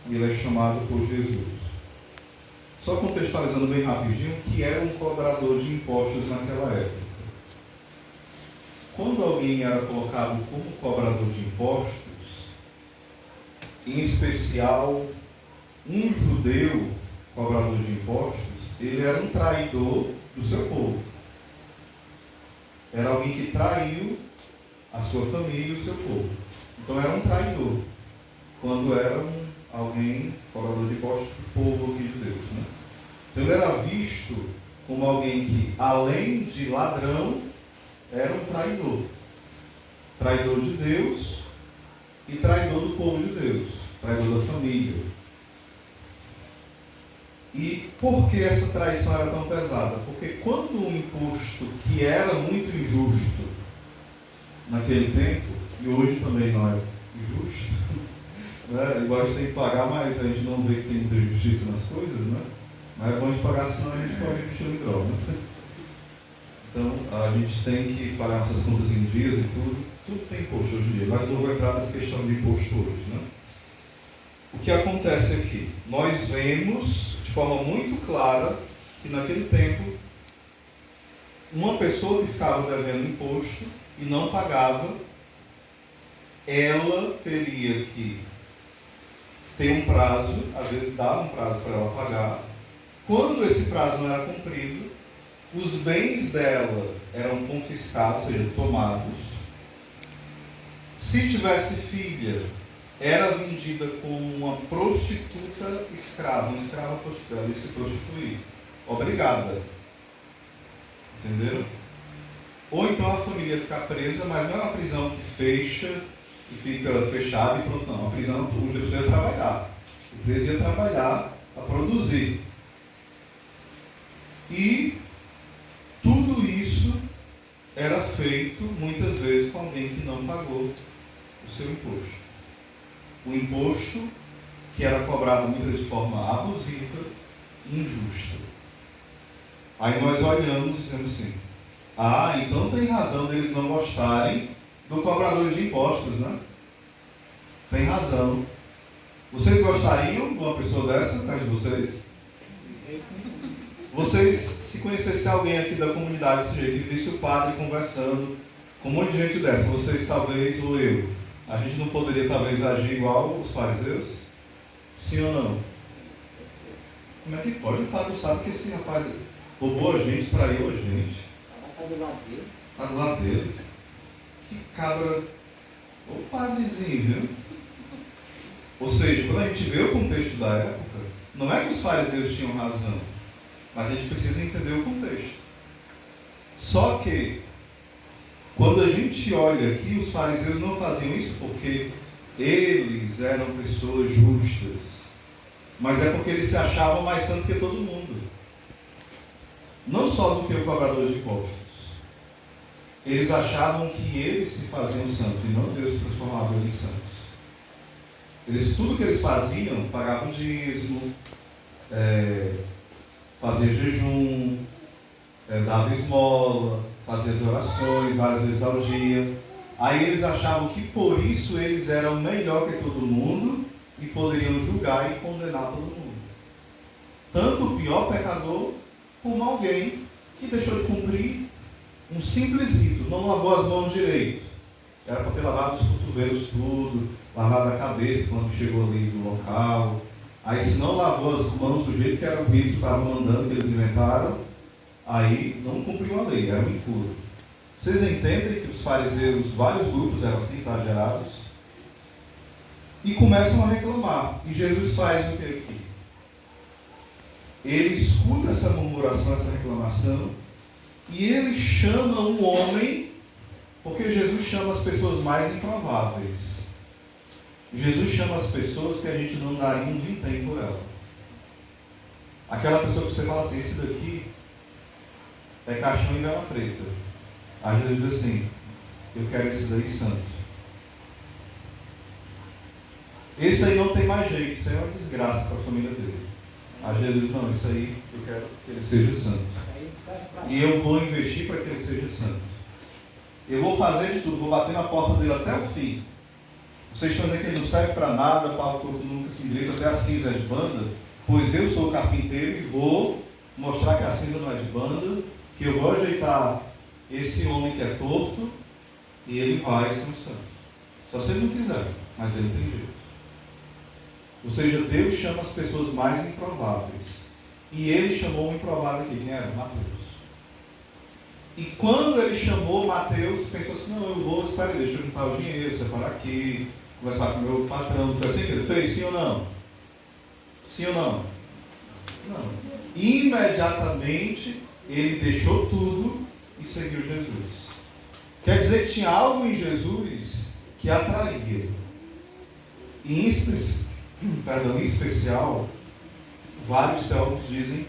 e ele é chamado por Jesus. Só contextualizando bem rapidinho, o que era um cobrador de impostos naquela época. Quando alguém era colocado como cobrador de impostos, em especial um judeu cobrador de impostos, ele era um traidor do seu povo. Era alguém que traiu a sua família e o seu povo. Então era um traidor, quando era alguém cobrador de impostos do povo aqui de Deus, né? Então ele era visto como alguém que, além de ladrão, era um traidor. Traidor de Deus e traidor do povo de Deus, traidor da família. E por que essa traição era tão pesada? Porque quando um imposto que era muito injusto naquele tempo, e hoje também não é injusto, né? Igual a gente tem que pagar, mas a gente não vê que tem muita justiça nas coisas, né? Mas é bom a gente pagar, senão a gente pode investir em droga. Então, a gente tem que pagar nossas contas em dias e tudo tem imposto hoje em dia, mas não vou entrar nessa questão de imposto hoje, né? O que acontece aqui? Nós vemos de forma muito clara que naquele tempo, uma pessoa que ficava devendo imposto e não pagava, ela teria que ter um prazo, às vezes dava um prazo para ela pagar. Quando esse prazo não era cumprido, os bens dela eram confiscados, ou seja, tomados. Se tivesse filha, era vendida como uma prostituta escrava, uma escrava prostituta, ela ia se prostituir. Obrigada. Entenderam? Ou então a família ia ficar presa, mas não é uma prisão que fecha e fica fechada e pronto, não. Uma prisão onde a pessoa ia trabalhar. O preso ia trabalhar para produzir. E tudo isso era feito, muitas vezes, com alguém que não pagou o seu imposto. O imposto que era cobrado muitas vezes de forma abusiva e injusta. Aí nós olhamos e dizemos assim, então tem razão deles não gostarem do cobrador de impostos, né? Tem razão. Vocês gostariam de uma pessoa dessa perto de vocês? Vocês, se conhecessem alguém aqui da comunidade desse jeito, e visse o padre conversando com um monte de gente dessa, vocês talvez, ou eu, a gente não poderia talvez agir igual os fariseus? Sim ou não? Como é que pode? O padre sabe que esse rapaz roubou a gente, traiu a gente. Está do lado dele. Está do lado dele. Que cabra. Ô padrezinho, viu? Ou seja, quando a gente vê o contexto da época, não é que os fariseus tinham razão, mas a gente precisa entender o contexto. Só que, quando a gente olha aqui, os fariseus não faziam isso porque eles eram pessoas justas, mas é porque eles se achavam mais santos que todo mundo. Não só do que o cobrador de impostos. Eles achavam que eles se faziam santos e não Deus transformava eles em santos. Tudo que eles faziam, pagavam dízimo, fazia jejum, dava esmola, fazia as orações várias vezes ao dia. Aí eles achavam que por isso eles eram melhor que todo mundo e poderiam julgar e condenar todo mundo. Tanto o pior pecador como alguém que deixou de cumprir um simples rito, não lavou as mãos direito. Era para ter lavado os cotovelos tudo, lavado a cabeça quando chegou ali no local. Aí se não lavou as mãos do jeito que era o rito que estava mandando, que eles inventaram, aí não cumpriu a lei, era um impuro. Vocês entendem que os fariseus, vários grupos eram assim, exagerados? E começam a reclamar. E Jesus faz o que aqui? Ele escuta essa murmuração, essa reclamação, e ele chama um homem, porque Jesus chama as pessoas mais improváveis. Jesus chama as pessoas que a gente não daria um vintém por ela. Aquela pessoa que você fala assim, esse daqui é caixão e vela preta. Aí Jesus diz assim, eu quero esse daí santo. Esse aí não tem mais jeito, isso aí é uma desgraça para a família dele. Aí Jesus, não, isso aí eu quero que ele seja santo. E eu vou investir para que ele seja santo. Eu vou fazer de tudo, vou bater na porta dele até o fim, Vocês estão dizendo que ele não serve para nada, Paulo corpo nunca se endireita, até a cinza é de banda? Pois eu sou o carpinteiro e vou mostrar que a cinza não é de banda, que eu vou ajeitar esse homem que é torto e ele vai ser um santo. Só se ele não quiser, mas ele tem jeito. Ou seja, Deus chama as pessoas mais improváveis. E ele chamou o improvável aqui. Quem era? Mateus. E quando ele chamou Mateus, pensou assim, não, eu vou, espera aí, deixa eu juntar o dinheiro, separar aqui, conversar com o meu patrão. Foi assim que ele fez? Sim ou não? Sim ou não? Não. Imediatamente, ele deixou tudo e seguiu Jesus. Quer dizer que tinha algo em Jesus que atraía. E em especial, vários teólogos dizem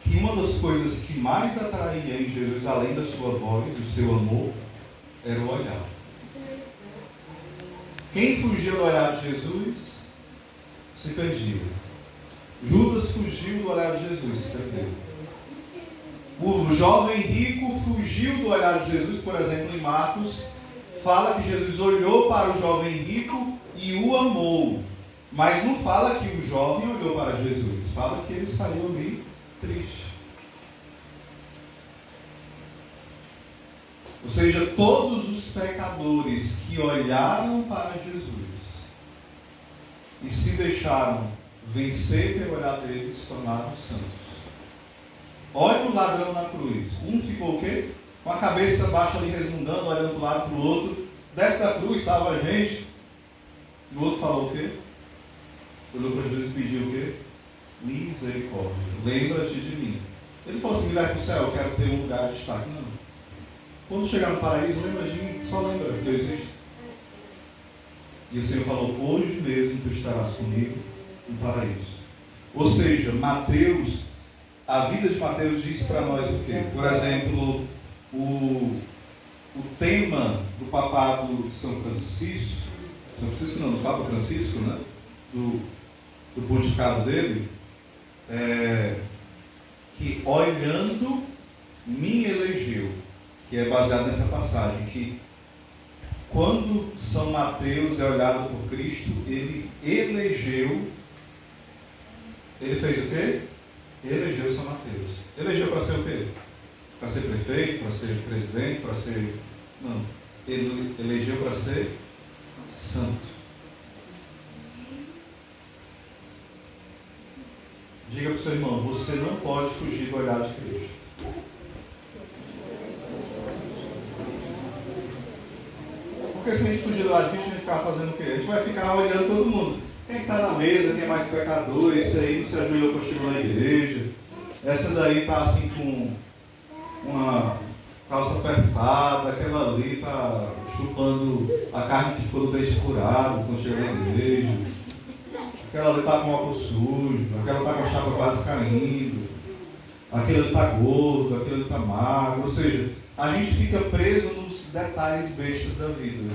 que uma das coisas que mais atraía em Jesus, além da sua voz, do seu amor, era o olhar. Quem fugia do olhar de Jesus, se perdia. Judas fugiu do olhar de Jesus, se perdeu. O jovem rico fugiu do olhar de Jesus, por exemplo, em Marcos, fala que Jesus olhou para o jovem rico e o amou. Mas não fala que o jovem olhou para Jesus, fala que ele saiu ali triste. Ou seja, todos os pecadores que olharam para Jesus e se deixaram vencer pelo olhar dele se tornaram santos. Olha o ladrão na cruz. Um ficou o quê? Com a cabeça baixa ali resmungando, olhando para um lado para o outro. Desce da cruz, salva a gente. E o outro falou o quê? Olhou para Jesus e pediu o quê? Misericórdia. Lembra-te de mim. Ele falou assim, me leve para o céu, eu quero ter um lugar de destaque. Não. Quando chegar no paraíso, lembra de mim. Só lembra que eu existo. E o Senhor falou, hoje mesmo tu estarás comigo no paraíso. Ou seja, Mateus, a vida de Mateus diz para nós o quê? Por exemplo, o tema do papado de São Francisco não, do Papa Francisco, né? Do pontificado dele, que olhando me elegeu, que é baseado nessa passagem, que quando São Mateus é olhado por Cristo, ele elegeu, ele fez o quê? Elegeu São Mateus. Elegeu para ser o quê? Para ser prefeito, para ser presidente, para ser... Não. Ele elegeu para ser santo. Diga para o seu irmão, você não pode fugir do olhar de Cristo. Porque se a gente fugir do olhar de Cristo, a gente ficar fazendo o quê? A gente vai ficar olhando todo mundo. Quem está na mesa, quem é mais pecador, esse aí não se ajoelhou para chegar na igreja. Essa daí está assim com uma calça apertada, aquela ali está chupando a carne que ficou do dente furado quando chega na igreja. Aquela ali está com óculos sujo, aquela está com a chapa quase caindo, aquele ali está gordo, aquele ali está magro. Ou seja, a gente fica preso nos detalhes bestas da vida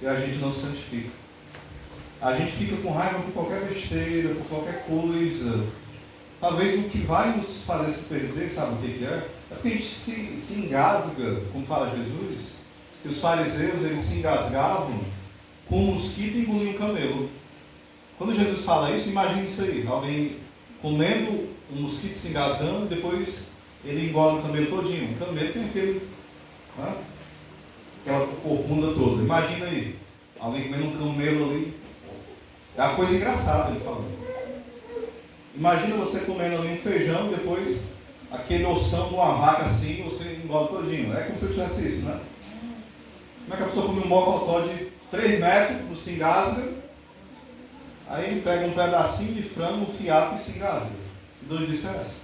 e a gente não se santifica. A gente fica com raiva por qualquer besteira, por qualquer coisa. Talvez o que vai nos fazer se perder, sabe o que é? É porque a gente se engasga, como fala Jesus, que os fariseus eles se engasgavam com um mosquito e engoliam um camelo. Quando Jesus fala isso, imagine isso aí, alguém comendo um mosquito se engasgando, depois ele engole o camelo todinho. O camelo tem aquela corcunda toda. Imagina aí, alguém comendo um camelo ali. É uma coisa engraçada ele falando. Imagina você comendo ali um feijão, depois aquele ossão de uma vaca assim, você engole todinho. É como se eu fizesse isso, né? Como é que a pessoa come um mocotó de 3 metros, não se engasga, aí ele pega um pedacinho de frango, um fiapo e se engasga. Que doido disso é essa?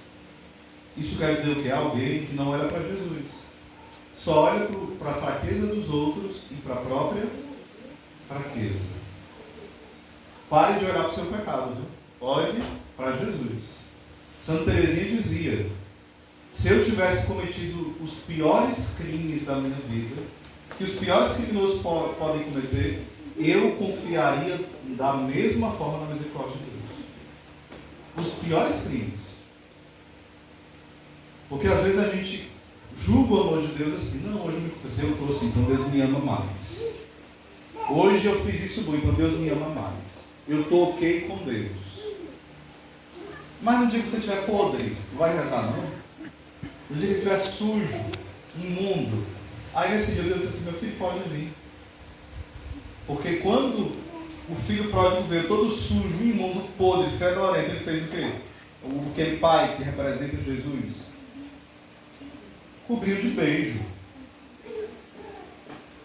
Isso quer dizer o quê? Alguém que não olha para Jesus. Só olha para a fraqueza dos outros e para a própria fraqueza. Pare de olhar para o seu pecado, viu? Olhe para Jesus. Santa Teresinha dizia, se eu tivesse cometido os piores crimes da minha vida, que os piores criminosos podem cometer, eu confiaria da mesma forma na misericórdia de Deus. Os piores crimes. Porque às vezes a gente julga o amor de Deus assim, não, hoje eu me confessei, eu estou assim, então Deus me ama mais. Hoje eu fiz isso bom, então Deus me ama mais. Eu estou ok com Deus. Mas no dia que você estiver podre, não vai rezar não? No dia que estiver sujo, imundo, aí nesse dia Deus diz assim, meu filho pode vir. Porque quando o filho pródigo veio todo sujo, imundo, podre, fedorento, ele fez o quê? Aquele pai que representa Jesus cobriu de beijo.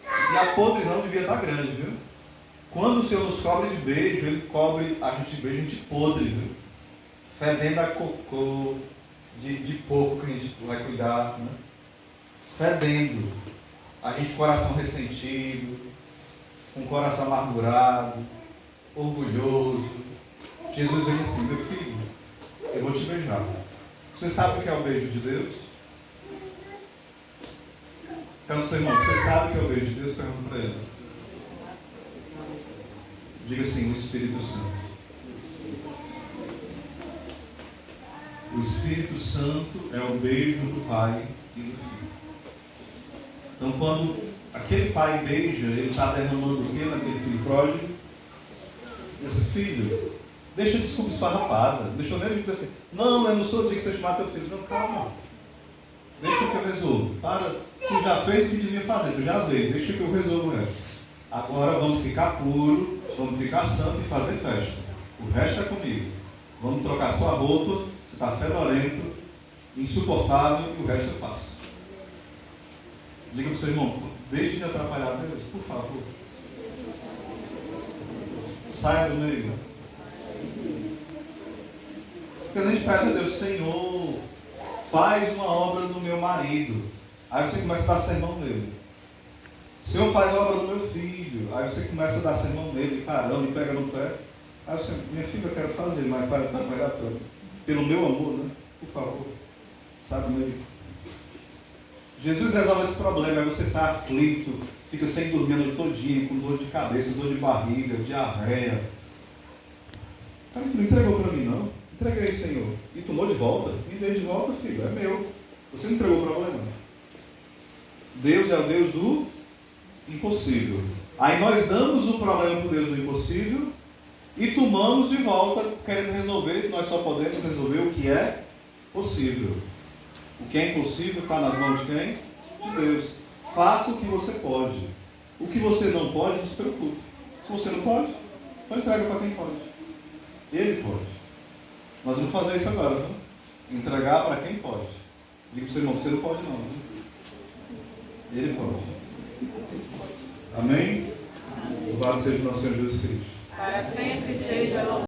E a podridão devia estar grande, viu? Quando o Senhor nos cobre de beijo, Ele cobre a gente de beijo, a gente podre, viu? Fedendo a cocô de porco que a gente vai cuidar, né? Fedendo. A gente com o coração ressentido, com o coração amargurado, orgulhoso. Jesus vem assim, meu filho, eu vou te beijar. Você sabe o que é o beijo de Deus? Pergunta ao seu irmão, você sabe o que é o beijo de Deus? Pergunta para ele. Diga assim, o Espírito Santo. O Espírito Santo é o beijo do Pai e do Filho. Então quando aquele pai beija, ele está derramando o que naquele filho pródigo? Esse filho, deixa de desculpa esfarrapada. Deixa eu nem dizer assim, não, eu não sou o dia que você chamar teu filho. Não, calma. Deixa que eu resolvo. Para, tu já fez o que devia fazer, tu já veio, deixa que eu resolvo o resto. Agora vamos ficar puro, vamos ficar santo e fazer festa. O resto é comigo. Vamos trocar sua roupa, você está fedorento, insuportável e o resto eu faço. Diga para o seu irmão, deixe de atrapalhar Deus, por favor. Saia do meio. Porque a gente pede a Deus, Senhor, faz uma obra no meu marido. Aí você começa a dar sermão nele. Senhor, faz a obra no meu filho. Aí você começa a dar sermão nele, caramba, me pega no pé. Aí você, minha filha, eu quero fazer, mas para atrapalhar tudo. Pelo meu amor, né? Por favor. Sabe meio. Jesus resolve esse problema, aí você sai aflito, fica sem dormir a noite todinha, com dor de cabeça, dor de barriga, diarreia. Cara, tu não entregou para mim, não? Entreguei, Senhor. E tomou de volta? Me dei de volta, filho, é meu. Você não entregou o problema. Deus é o Deus do impossível. Aí nós damos o problema para o Deus do impossível e tomamos de volta, querendo resolver, nós só podemos resolver o que é possível. O que é impossível está nas mãos de quem? De Deus. Faça o que você pode. O que você não pode, não se preocupe. Se você não pode, então entrega para quem pode. Ele pode. Nós vamos fazer isso agora, viu? Entregar para quem pode. Diga para o seu irmão, você não pode não. Viu? Ele pode. Amém? Louvado seja o nosso Senhor Jesus Cristo. Para sempre seja louvado.